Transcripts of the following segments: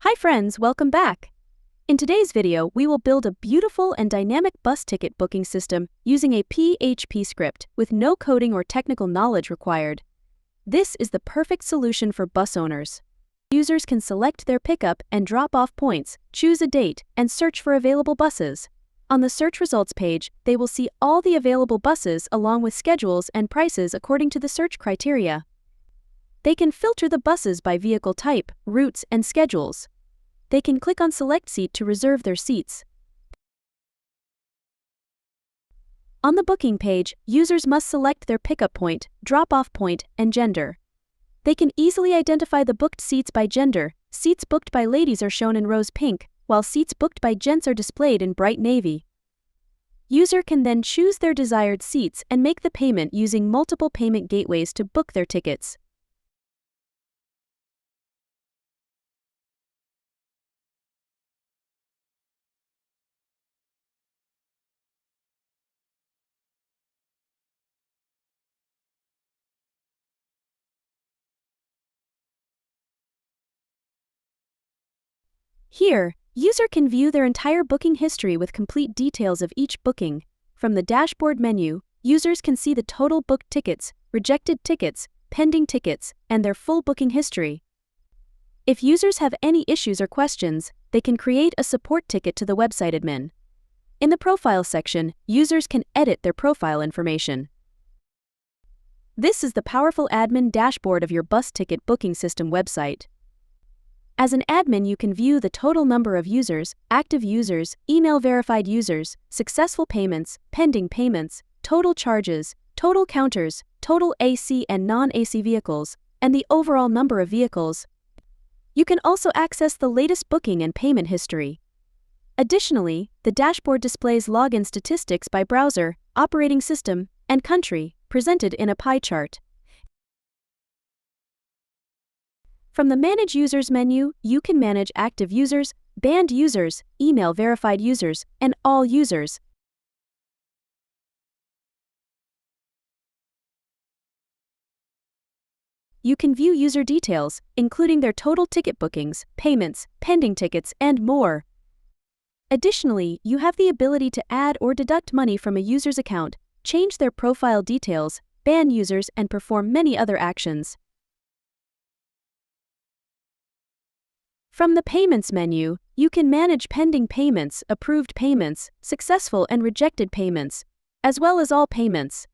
Hi friends, welcome back. In today's video, we will build a beautiful and dynamic bus ticket booking system using a PHP script with no coding or technical knowledge required. This is the perfect solution for bus owners. Users can select their pickup and drop-off points, choose a date, and search for available buses. On the search results page, they will see all the available buses along with schedules and prices according to the search criteria. They can filter the buses by vehicle type, routes, and schedules. They can click on Select Seat to reserve their seats. On the booking page, users must select their pickup point, drop-off point, and gender. They can easily identify the booked seats by gender. Seats booked by ladies are shown in rose pink, while seats booked by gents are displayed in bright navy. User can then choose their desired seats and make the payment using multiple payment gateways to book their tickets. Here, user can view their entire booking history with complete details of each booking. From the dashboard menu, users can see the total booked tickets, rejected tickets, pending tickets, and their full booking history. If users have any issues or questions, they can create a support ticket to the website admin. In the profile section, users can edit their profile information. This is the powerful admin dashboard of your bus ticket booking system website. As an admin, you can view the total number of users, active users, email verified users, successful payments, pending payments, total charges, total counters, total AC and non-AC vehicles, and the overall number of vehicles. You can also access the latest booking and payment history. Additionally, the dashboard displays login statistics by browser, operating system, and country, presented in a pie chart. From the Manage Users menu, you can manage active users, banned users, email verified users, and all users. You can view user details, including their total ticket bookings, payments, pending tickets, and more. Additionally, you have the ability to add or deduct money from a user's account, change their profile details, ban users, and perform many other actions. From the Payments menu, you can manage pending payments, approved payments, successful and rejected payments, as well as all payments.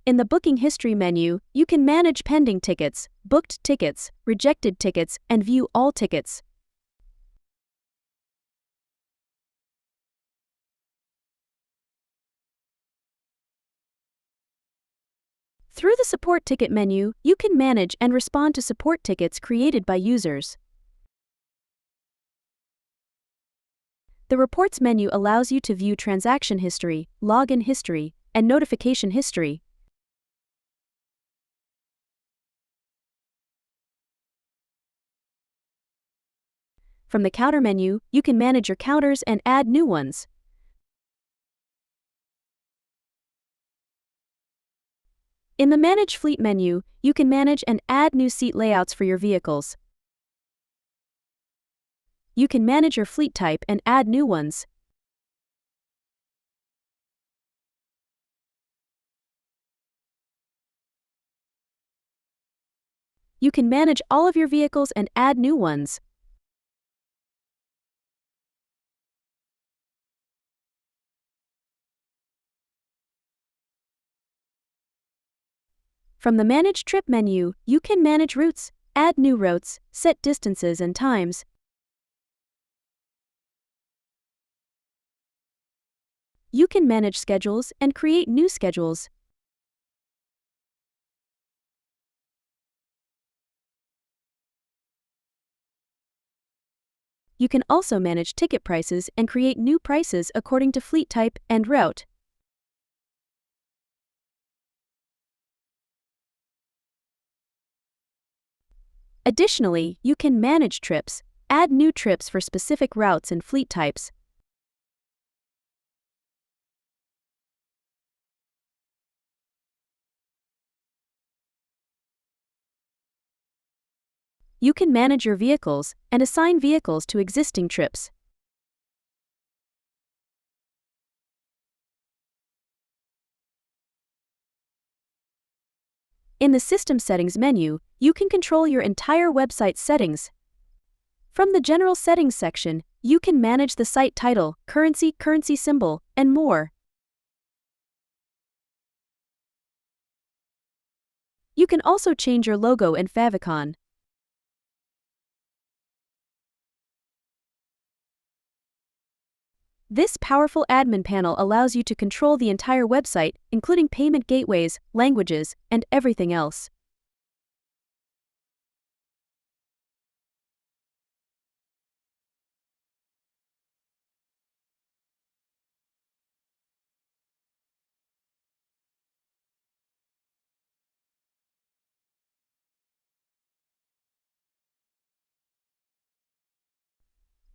In the Booking History menu, you can manage pending tickets, booked tickets, rejected tickets, and view all tickets. Through the Support Ticket menu, you can manage and respond to support tickets created by users. The Reports menu allows you to view transaction history, login history, and notification history. From the Counter menu, you can manage your counters and add new ones. In the Manage Fleet menu, you can manage and add new seat layouts for your vehicles. You can manage your fleet type and add new ones. You can manage all of your vehicles and add new ones. From the Manage Trip menu, you can manage routes, add new routes, set distances and times. You can manage schedules and create new schedules. You can also manage ticket prices and create new prices according to fleet type and route. Additionally, you can manage trips, add new trips for specific routes and fleet types. you can manage your vehicles and assign vehicles to existing trips. In the System Settings menu, you can control your entire website settings. From the General Settings section, you can manage the site title, currency symbol, and more. You can also change your logo and favicon. This powerful admin panel allows you to control the entire website, including payment gateways, languages, and everything else.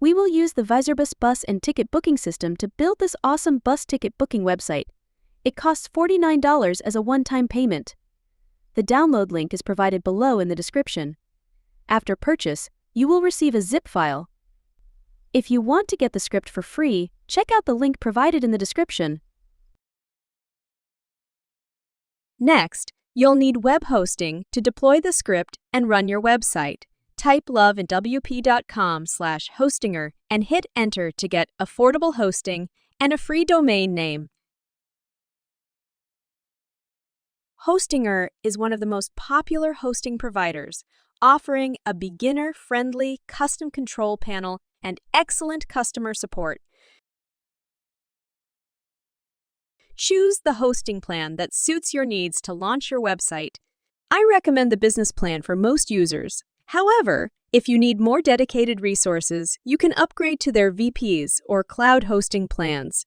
We will use the ViserBus bus and ticket booking system to build this awesome bus ticket booking website. It costs $49 as a one-time payment. The download link is provided below in the description. After purchase, you will receive a zip file. If you want to get the script for free, check out the link provided in the description. Next, you'll need web hosting to deploy the script and run your website. Type love in wp.com/hostinger and hit enter to get affordable hosting and a free domain name. Hostinger is one of the most popular hosting providers, offering a beginner-friendly custom control panel and excellent customer support. Choose the hosting plan that suits your needs to launch your website. I recommend the business plan for most users. However, if you need more dedicated resources, you can upgrade to their VPs or cloud hosting plans.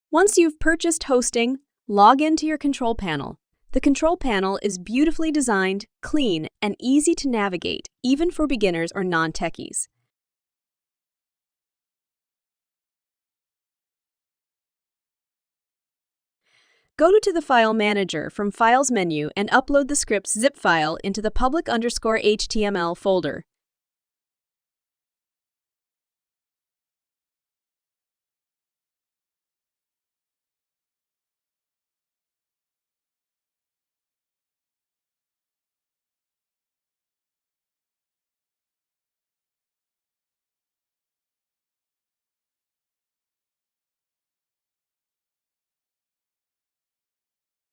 Once you've purchased hosting, log into your control panel. The control panel is beautifully designed, clean, and easy to navigate, even for beginners or non-techies. Go to the File Manager from Files menu and upload the script's zip file into the public_HTML folder.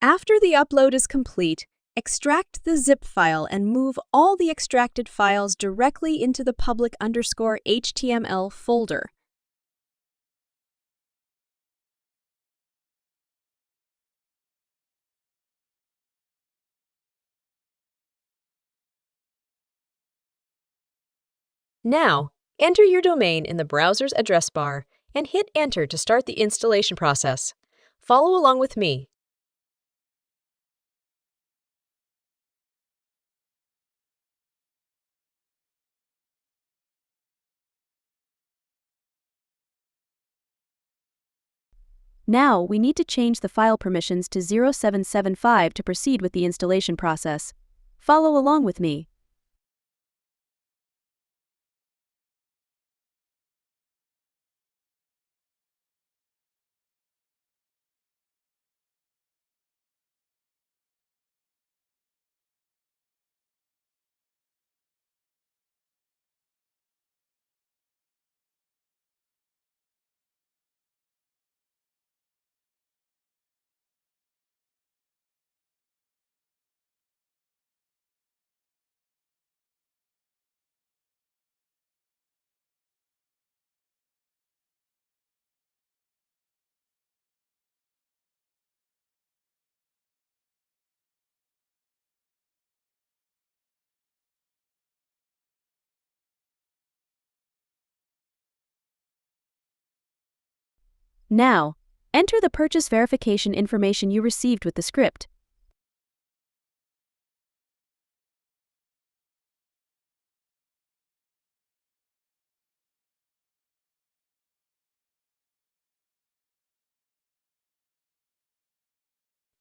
After the upload is complete, extract the zip file and move all the extracted files directly into the public_HTML folder. Now, enter your domain in the browser's address bar and hit enter to start the installation process. Follow along with me. Now, we need to change the file permissions to 0775 to proceed with the installation process. Follow along with me. Now, enter the purchase verification information you received with the script.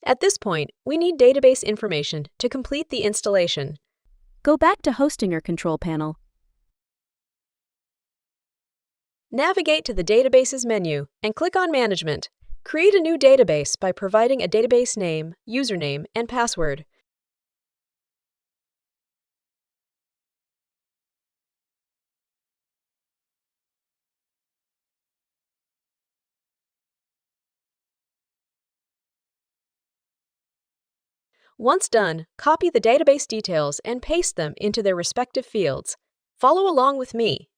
At this point, we need database information to complete the installation. Go back to Hosting or Control panel. Navigate to the Databases menu and click on Management. Create a new database by providing a database name, username, and password. Once done, copy the database details and paste them into their respective fields. Follow along with me.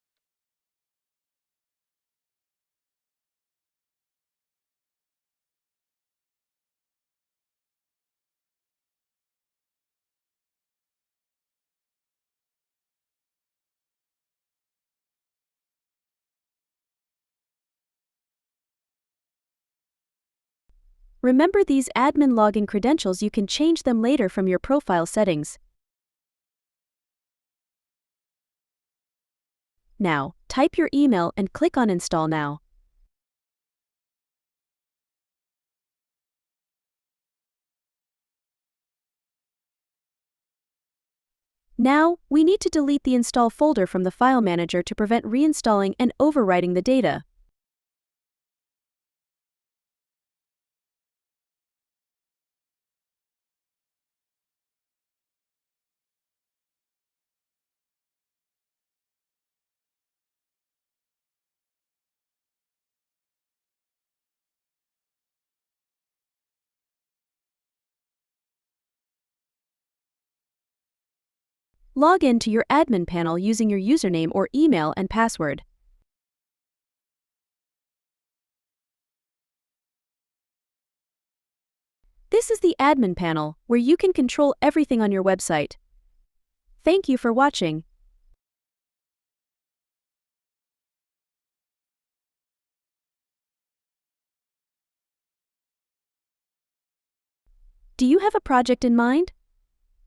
Remember these admin login credentials, you can change them later from your profile settings. Now, type your email and click on Install Now. Now, we need to delete the install folder from the file manager to prevent reinstalling and overwriting the data. Log in to your admin panel using your username or email and password. This is the admin panel, where you can control everything on your website. Thank you for watching. Do you have a project in mind?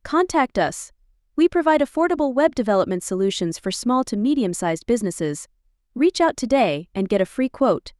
Contact us. We provide affordable web development solutions for small to medium-sized businesses. Reach out today and get a free quote.